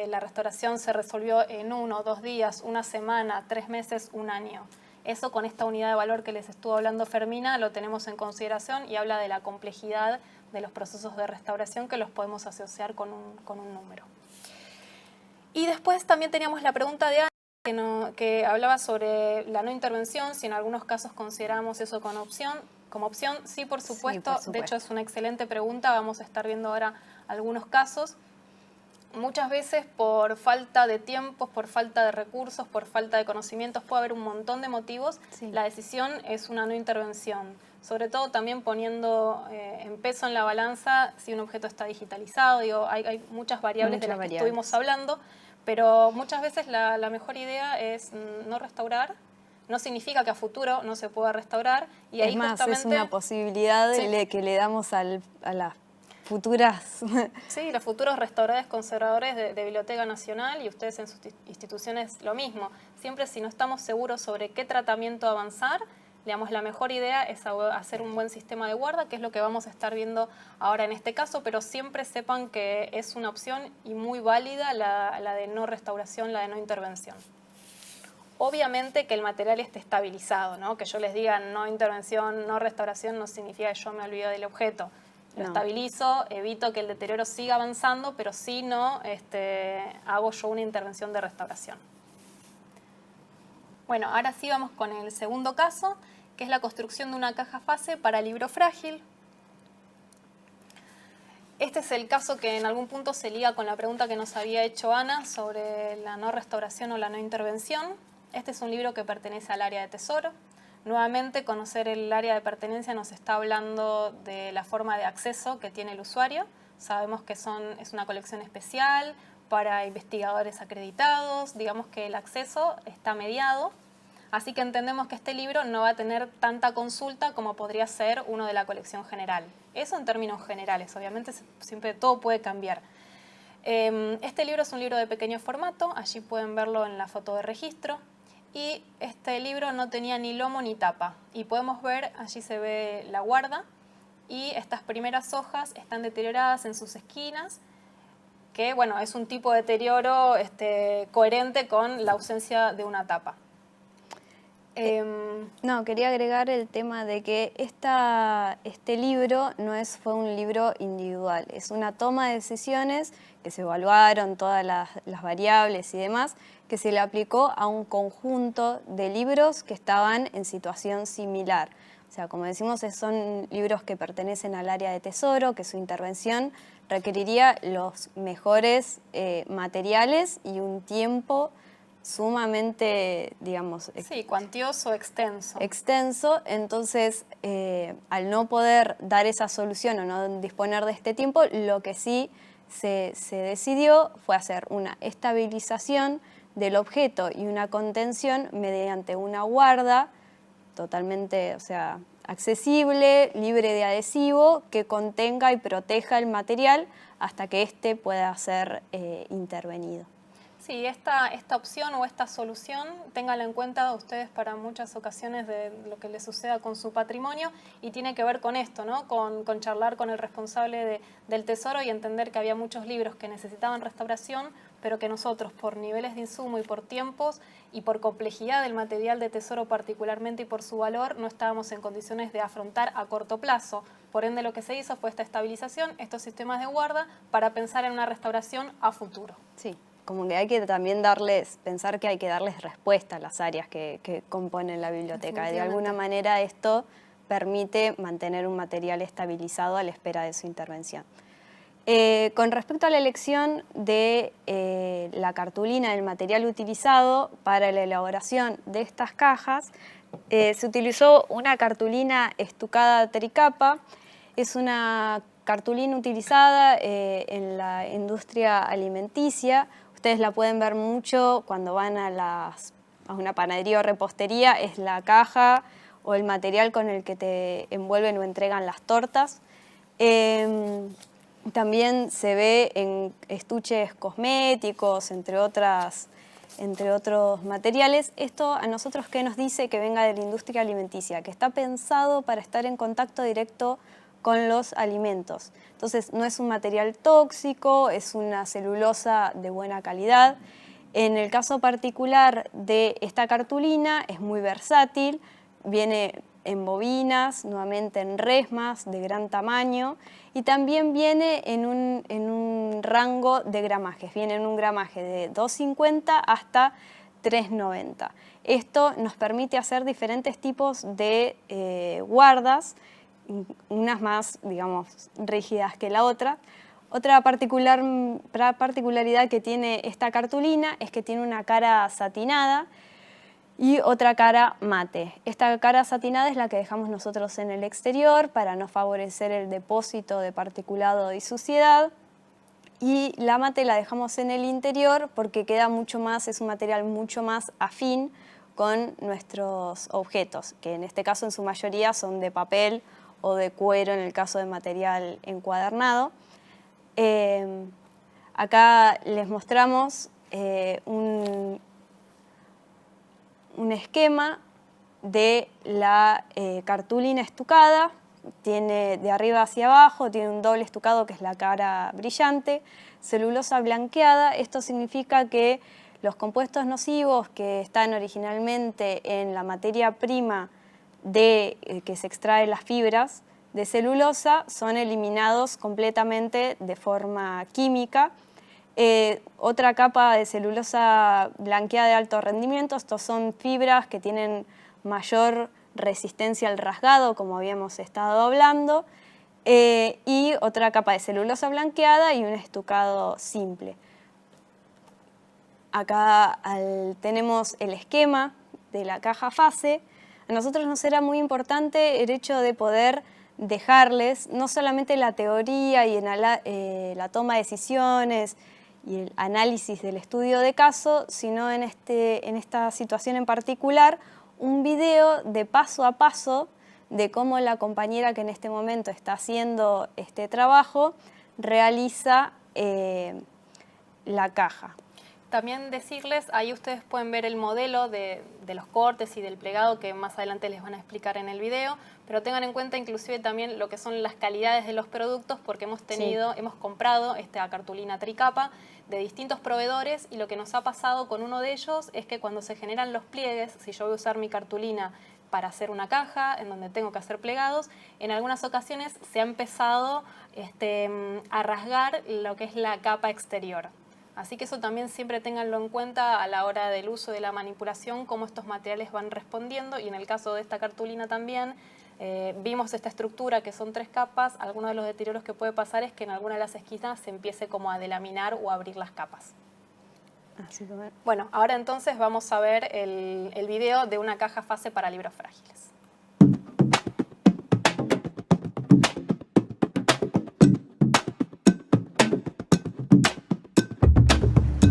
la restauración se resolvió en 1 o 2 días, 1 semana, 3 meses, 1 año. Eso con esta unidad de valor que les estuvo hablando Fermina lo tenemos en consideración y habla de la complejidad de los procesos de restauración que los podemos asociar con un número. Y después también teníamos la pregunta de Ana, que hablaba sobre la no intervención, si en algunos casos consideramos eso como opción. Sí, por supuesto. De hecho, es una excelente pregunta. Vamos a estar viendo ahora algunos casos. Muchas veces por falta de tiempos, por falta de recursos, por falta de conocimientos, puede haber un montón de motivos. Sí. La decisión es una no intervención. Sobre todo también poniendo en peso en la balanza si un objeto está digitalizado. Digo, hay muchas variables de las que estuvimos hablando, pero muchas veces la mejor idea es no restaurar. No significa que a futuro no se pueda restaurar. Y ahí más, justamente, es una posibilidad que le damos a las futuras... Sí, los futuros restauradores conservadores de Biblioteca Nacional y ustedes en sus instituciones lo mismo. Siempre si no estamos seguros sobre qué tratamiento avanzar, digamos, la mejor idea es hacer un buen sistema de guarda, que es lo que vamos a estar viendo ahora en este caso, pero siempre sepan que es una opción y muy válida la de no restauración, la de no intervención. Obviamente que el material esté estabilizado, ¿no? Que yo les diga no intervención, no restauración, no significa que yo me olvido del objeto. Lo No. estabilizo, evito que el deterioro siga avanzando, pero sí no hago yo una intervención de restauración. Bueno, ahora sí vamos con el segundo caso, que es la construcción de una caja fase para libro frágil. Este es el caso que en algún punto se liga con la pregunta que nos había hecho Ana sobre la no restauración o la no intervención. Este es un libro que pertenece al área de tesoro. Nuevamente, conocer el área de pertenencia nos está hablando de la forma de acceso que tiene el usuario. Sabemos que es una colección especial para investigadores acreditados, digamos que el acceso está mediado. Así que entendemos que este libro no va a tener tanta consulta como podría ser uno de la colección general. Eso en términos generales, obviamente siempre todo puede cambiar. Este libro es un libro de pequeño formato, allí pueden verlo en la foto de registro. Y este libro no tenía ni lomo ni tapa. Y podemos ver, allí se ve la guarda, y estas primeras hojas están deterioradas en sus esquinas, que bueno, es un tipo de deterioro coherente con la ausencia de una tapa. No, quería agregar el tema de que este libro fue un libro individual, es una toma de decisiones que se evaluaron todas las variables y demás, que se le aplicó a un conjunto de libros que estaban en situación similar. O sea, como decimos, son libros que pertenecen al área de tesoro, que su intervención requeriría los mejores materiales y un tiempo sumamente, digamos... Sí, cuantioso, extenso, entonces al no poder dar esa solución o no disponer de este tiempo, lo que sí se decidió fue hacer una estabilización del objeto y una contención mediante una guarda totalmente, o sea, accesible, libre de adhesivo, que contenga y proteja el material hasta que éste pueda ser intervenido. Sí, esta opción o esta solución, ténganla en cuenta ustedes para muchas ocasiones de lo que les suceda con su patrimonio, y tiene que ver con esto, ¿no? Con charlar con el responsable del tesoro y entender que había muchos libros que necesitaban restauración, pero que nosotros, por niveles de insumo y por tiempos y por complejidad del material de tesoro particularmente y por su valor, no estábamos en condiciones de afrontar a corto plazo. Por ende, lo que se hizo fue esta estabilización, estos sistemas de guarda, para pensar en una restauración a futuro. Sí. Como que hay que también pensar que hay que darles respuesta a las áreas que componen la biblioteca. De alguna manera esto permite mantener un material estabilizado a la espera de su intervención. Con respecto a la elección de la cartulina del material utilizado para la elaboración de estas cajas, se utilizó una cartulina estucada tricapa. Es una cartulina utilizada en la industria alimenticia. Ustedes la pueden ver mucho cuando van a una panadería o repostería, es la caja o el material con el que te envuelven o entregan las tortas. También se ve en estuches cosméticos, entre otros materiales. Esto a nosotros, ¿qué nos dice? Que venga de la industria alimenticia, que está pensado para estar en contacto directo con los alimentos. Entonces no es un material tóxico, es una celulosa de buena calidad. En el caso particular de esta cartulina es muy versátil, viene en bobinas, nuevamente en resmas de gran tamaño, y también viene en un rango de gramajes, viene en un gramaje de 2,50 hasta 3,90. Esto nos permite hacer diferentes tipos de guardas, unas más, digamos, rígidas que la otra. Otra particularidad que tiene esta cartulina es que tiene una cara satinada y otra cara mate. Esta cara satinada es la que dejamos nosotros en el exterior para no favorecer el depósito de particulado y suciedad. Y la mate la dejamos en el interior porque queda mucho más, es un material mucho más afín con nuestros objetos, que en este caso en su mayoría son de papel o de cuero en el caso de material encuadernado. Acá les mostramos un esquema de la cartulina estucada. Tiene de arriba hacia abajo, tiene un doble estucado que es la cara brillante, celulosa blanqueada. Esto significa que los compuestos nocivos que están originalmente en la materia prima que se extrae las fibras de celulosa son eliminados completamente de forma química. Otra capa de celulosa blanqueada de alto rendimiento, estos son fibras que tienen mayor resistencia al rasgado, como habíamos estado hablando, y otra capa de celulosa blanqueada y un estucado simple. Acá tenemos el esquema de la caja fase. A nosotros nos era muy importante el hecho de poder dejarles no solamente la teoría y la toma de decisiones y el análisis del estudio de caso, sino en esta situación en particular, un video de paso a paso de cómo la compañera que en este momento está haciendo este trabajo realiza la caja. También decirles, ahí ustedes pueden ver el modelo de los cortes y del plegado que más adelante les van a explicar en el video, pero tengan en cuenta inclusive también lo que son las calidades de los productos, porque hemos comprado esta cartulina tricapa de distintos proveedores, y lo que nos ha pasado con uno de ellos es que cuando se generan los pliegues, si yo voy a usar mi cartulina para hacer una caja en donde tengo que hacer plegados, en algunas ocasiones se ha empezado a rasgar lo que es la capa exterior. Así que eso también siempre ténganlo en cuenta a la hora del uso de la manipulación, cómo estos materiales van respondiendo, y en el caso de esta cartulina también vimos esta estructura que son 3 capas. Alguno de los deterioros que puede pasar es que en alguna de las esquinas se empiece como a delaminar o a abrir las capas. Bueno, ahora entonces vamos a ver el video de una caja fase para libros frágiles.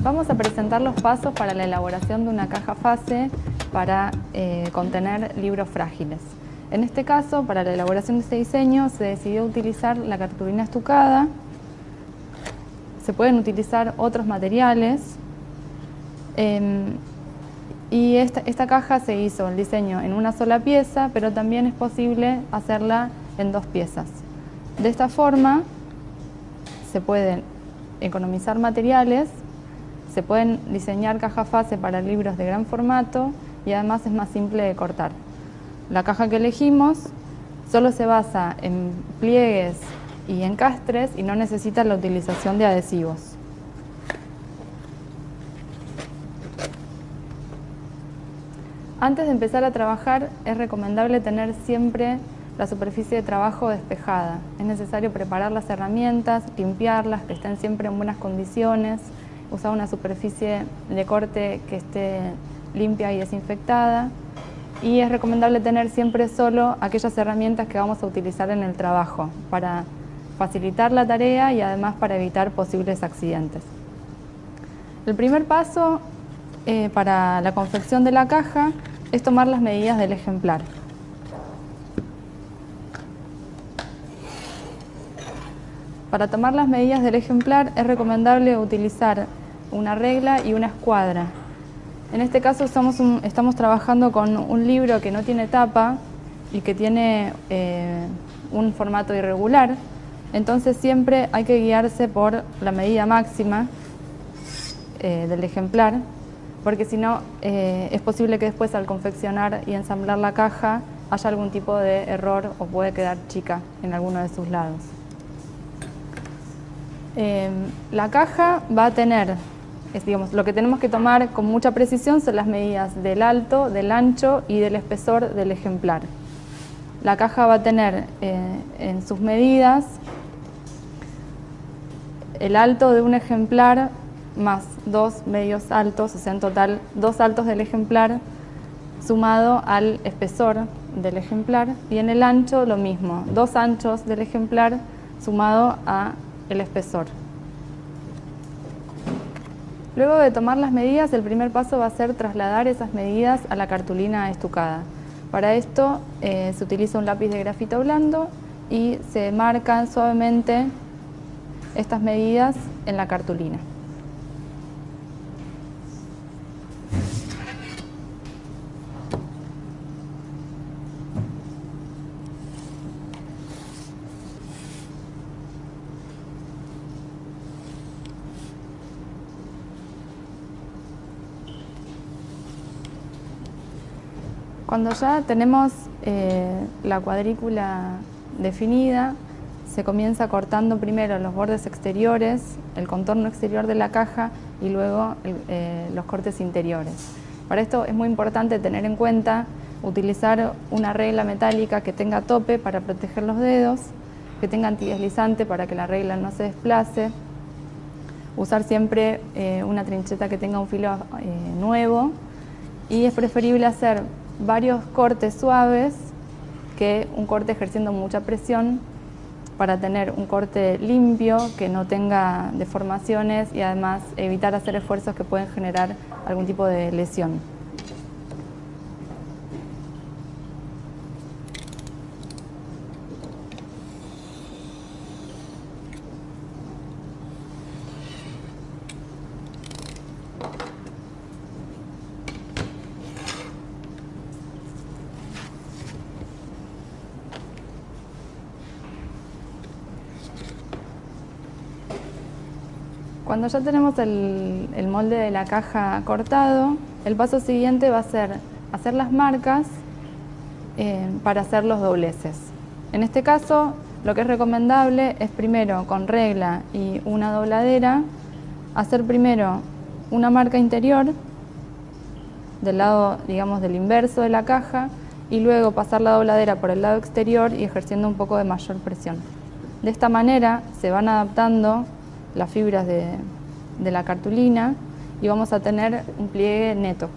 Vamos a presentar los pasos para la elaboración de una caja fase para contener libros frágiles. En este caso, para la elaboración de este diseño, se decidió utilizar la cartulina estucada. Se pueden utilizar otros materiales. Y esta caja se hizo el diseño en una sola pieza, pero también es posible hacerla en 2 piezas. De esta forma, se pueden economizar materiales, se pueden diseñar cajas fase para libros de gran formato y además es más simple de cortar. La caja que elegimos solo se basa en pliegues y encastres y no necesita la utilización de adhesivos. Antes de empezar a trabajar es recomendable tener siempre la superficie de trabajo despejada. Es necesario preparar las herramientas, limpiarlas, que estén siempre en buenas condiciones, usar una superficie de corte que esté limpia y desinfectada, y es recomendable tener siempre solo aquellas herramientas que vamos a utilizar en el trabajo para facilitar la tarea y además para evitar posibles accidentes. El primer paso para la confección de la caja es tomar las medidas del ejemplar. Para tomar las medidas del ejemplar es recomendable utilizar una regla y una escuadra. En este caso estamos trabajando con un libro que no tiene tapa y que tiene un formato irregular, entonces siempre hay que guiarse por la medida máxima del ejemplar, porque si no es posible que después al confeccionar y ensamblar la caja haya algún tipo de error o puede quedar chica en alguno de sus lados. La caja va a tener, lo que tenemos que tomar con mucha precisión son las medidas del alto, del ancho y del espesor del ejemplar. La caja va a tener en sus medidas el alto de un ejemplar más 2 medios altos, o sea, en total 2 altos del ejemplar sumado al espesor del ejemplar, y en el ancho lo mismo, 2 anchos del ejemplar sumado a el espesor. Luego de tomar las medidas, el primer paso va a ser trasladar esas medidas a la cartulina estucada. Para esto se utiliza un lápiz de grafito blando y se marcan suavemente estas medidas en la cartulina. Cuando ya tenemos la cuadrícula definida, se comienza cortando primero los bordes exteriores, el contorno exterior de la caja y luego los cortes interiores. Para esto es muy importante tener en cuenta utilizar una regla metálica que tenga tope para proteger los dedos, que tenga antideslizante para que la regla no se desplace, usar siempre una trincheta que tenga un filo nuevo, y es preferible hacer varios cortes suaves que un corte ejerciendo mucha presión, para tener un corte limpio, que no tenga deformaciones y además evitar hacer esfuerzos que pueden generar algún tipo de lesión. Cuando ya tenemos el molde de la caja cortado, el paso siguiente va a ser hacer las marcas para hacer los dobleces. En este caso, lo que es recomendable es primero con regla y una dobladera, hacer primero una marca interior del lado, digamos, del inverso de la caja, y luego pasar la dobladera por el lado exterior y ejerciendo un poco de mayor presión. De esta manera se van adaptando las fibras de la cartulina y vamos a tener un pliegue neto.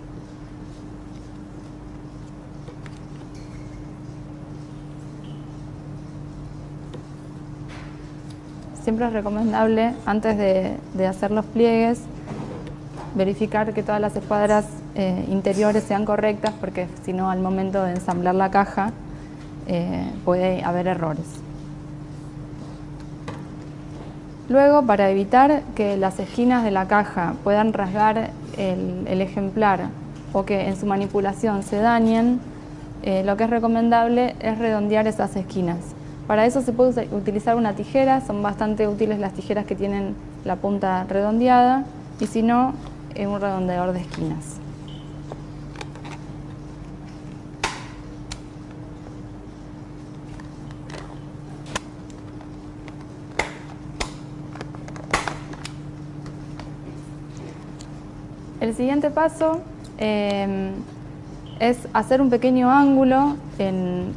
Siempre es recomendable, antes de hacer los pliegues, verificar que todas las escuadras interiores sean correctas, porque si no, al momento de ensamblar la caja puede haber errores. Luego, para evitar que las esquinas de la caja puedan rasgar el ejemplar o que en su manipulación se dañen, lo que es recomendable es redondear esas esquinas. Para eso se puede utilizar una tijera, son bastante útiles las tijeras que tienen la punta redondeada, y si no, un redondeador de esquinas. El siguiente paso es hacer un pequeño ángulo en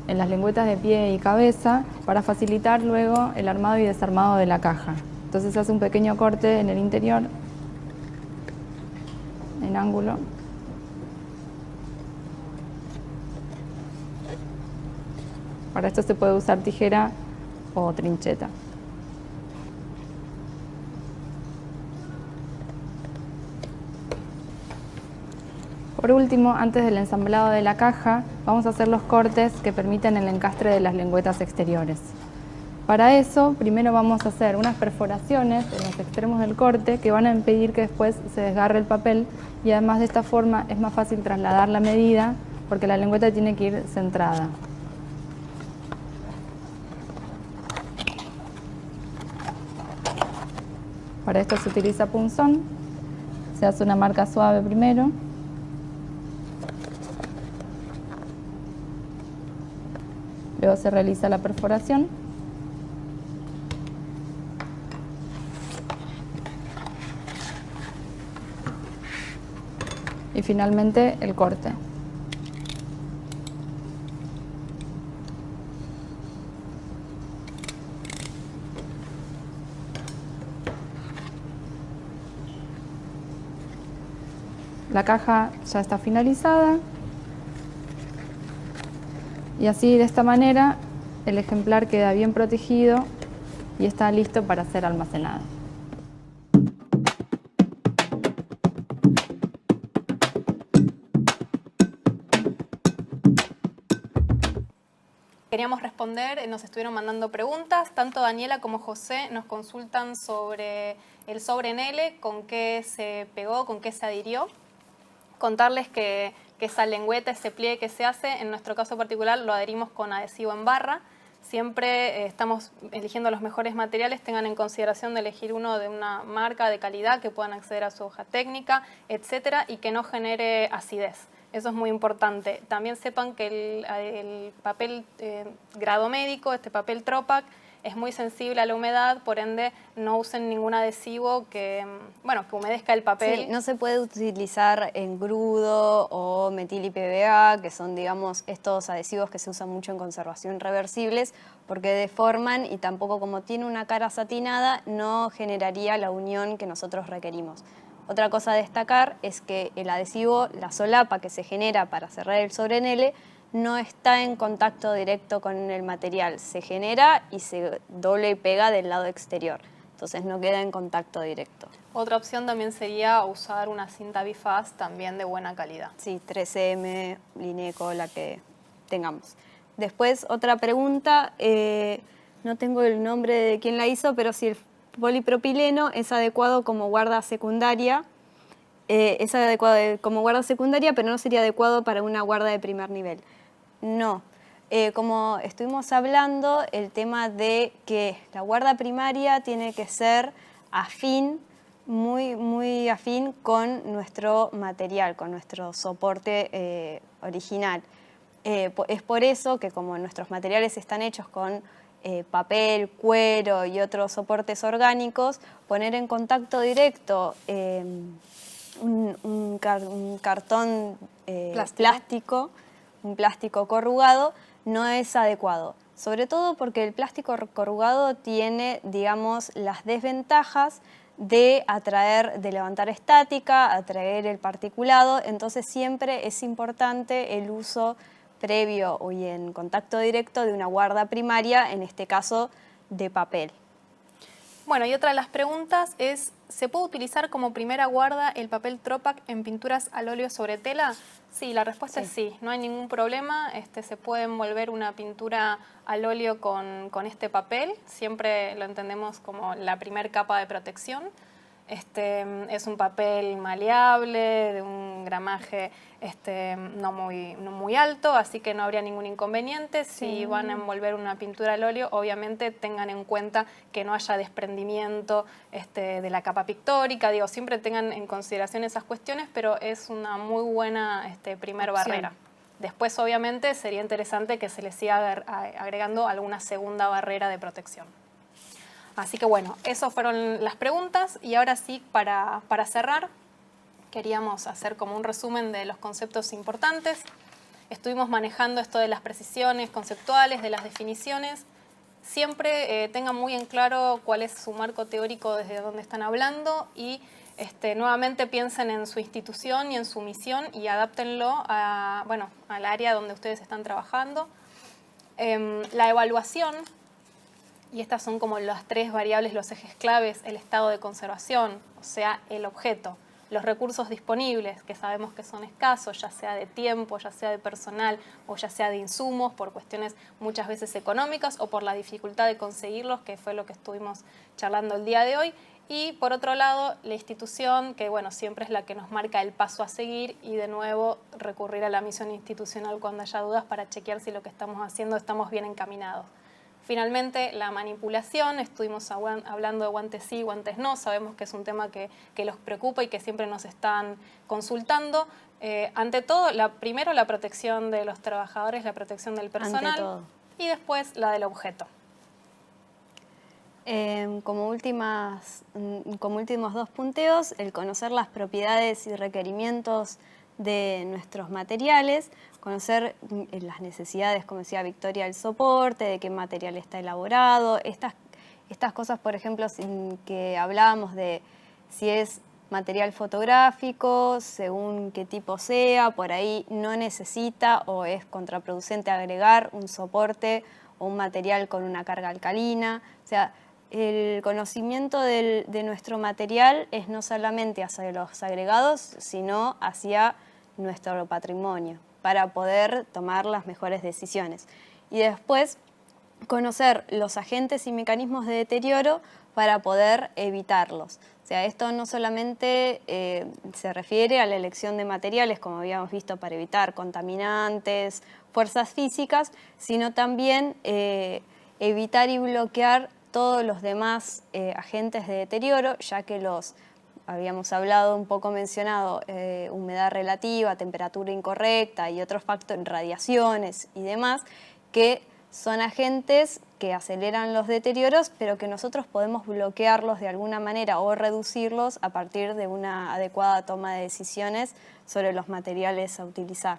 las lengüetas de pie y cabeza para facilitar luego el armado y desarmado de la caja. Entonces se hace un pequeño corte en el interior, en ángulo. Para esto se puede usar tijera o trincheta. Por último, antes del ensamblado de la caja, vamos a hacer los cortes que permiten el encastre de las lengüetas exteriores. Para eso, primero vamos a hacer unas perforaciones en los extremos del corte que van a impedir que después se desgarre el papel, y además de esta forma es más fácil trasladar la medida porque la lengüeta tiene que ir centrada. Para esto se utiliza punzón, se hace una marca suave primero. Luego se realiza la perforación. Y finalmente el corte. La caja ya está finalizada. Y así, de esta manera, el ejemplar queda bien protegido y está listo para ser almacenado. Queríamos responder, nos estuvieron mandando preguntas, tanto Daniela como José nos consultan sobre el sobre en L, con qué se pegó, con qué se adhirió. Contarles que esa lengüeta, ese pliegue que se hace, en nuestro caso particular lo adherimos con adhesivo en barra. Siempre estamos eligiendo los mejores materiales, tengan en consideración de elegir uno de una marca de calidad, que puedan acceder a su hoja técnica, etcétera, y que no genere acidez. Eso es muy importante. También sepan que el papel grado médico, este papel Tropac, es muy sensible a la humedad, por ende no usen ningún adhesivo que humedezca el papel. Sí, no se puede utilizar engrudo o metil IPVA, que son, digamos, estos adhesivos que se usan mucho en conservación reversibles, porque deforman y tampoco, como tiene una cara satinada, no generaría la unión que nosotros requerimos. Otra cosa a destacar es que el adhesivo, la solapa que se genera para cerrar el sobrenele, no está en contacto directo con el material, se genera y se dobla y pega del lado exterior, entonces no queda en contacto directo. Otra opción también sería usar una cinta bifaz también de buena calidad. Sí, 3M, Lineco, la que tengamos. Después, otra pregunta, no tengo el nombre de quién la hizo, pero si el polipropileno es adecuado como guarda secundaria, es adecuado como guarda secundaria, pero no sería adecuado para una guarda de primer nivel. No. Como estuvimos hablando, el tema de que la guarda primaria tiene que ser afín, muy afín con nuestro material, con nuestro soporte original. Es por eso que como nuestros materiales están hechos con papel, cuero y otros soportes orgánicos, poner en contacto directo un cartón plástico, un plástico corrugado, no es adecuado. Sobre todo porque el plástico corrugado tiene, digamos, las desventajas de levantar estática, atraer el particulado, entonces siempre es importante el uso previo y en contacto directo de una guarda primaria, en este caso de papel. Bueno, y otra de las preguntas es, ¿se puede utilizar como primera guarda el papel Tropac en pinturas al óleo sobre tela? Sí, la respuesta es sí, no hay ningún problema. Se puede envolver una pintura al óleo con este papel, siempre lo entendemos como la primer capa de protección. Es un papel maleable, de un gramaje no muy alto, así que no habría ningún inconveniente. Si van a envolver una pintura al óleo, obviamente tengan en cuenta que no haya desprendimiento de la capa pictórica. Digo, siempre tengan en consideración esas cuestiones, pero es una muy buena primer barrera. Después, obviamente, sería interesante que se le siga agregando alguna segunda barrera de protección. Así que bueno, esas fueron las preguntas y ahora sí, para cerrar, queríamos hacer como un resumen de los conceptos importantes. Estuvimos manejando esto de las precisiones conceptuales, de las definiciones. Siempre tengan muy en claro cuál es su marco teórico desde donde están hablando y nuevamente piensen en su institución y en su misión y adáptenlo al área donde ustedes están trabajando. La evaluación. Y estas son como las tres variables, los ejes claves: el estado de conservación, o sea, el objeto, los recursos disponibles, que sabemos que son escasos, ya sea de tiempo, ya sea de personal o ya sea de insumos, por cuestiones muchas veces económicas o por la dificultad de conseguirlos, que fue lo que estuvimos charlando el día de hoy. Y por otro lado, la institución, que bueno, siempre es la que nos marca el paso a seguir y de nuevo recurrir a la misión institucional cuando haya dudas para chequear si lo que estamos haciendo estamos bien encaminados. Finalmente, la manipulación, estuvimos hablando de guantes sí, guantes no, sabemos que es un tema que los preocupa y que siempre nos están consultando. Ante todo, primero la protección de los trabajadores, la protección del personal y después la del objeto. Como últimos dos punteos, el conocer las propiedades y requerimientos de nuestros materiales, conocer las necesidades, como decía Victoria, del soporte, de qué material está elaborado, estas cosas, por ejemplo, que hablábamos de si es material fotográfico, según qué tipo sea, por ahí no necesita o es contraproducente agregar un soporte o un material con una carga alcalina. O sea, el conocimiento de nuestro material es no solamente hacia los agregados, sino hacia nuestro patrimonio, para poder tomar las mejores decisiones. Y después, conocer los agentes y mecanismos de deterioro para poder evitarlos. O sea, esto no solamente se refiere a la elección de materiales, como habíamos visto, para evitar contaminantes, fuerzas físicas, sino también evitar y bloquear todos los demás agentes de deterioro, ya que habíamos hablado, un poco mencionado, humedad relativa, temperatura incorrecta y otros factores, radiaciones y demás, que son agentes que aceleran los deterioros, pero que nosotros podemos bloquearlos de alguna manera o reducirlos a partir de una adecuada toma de decisiones sobre los materiales a utilizar.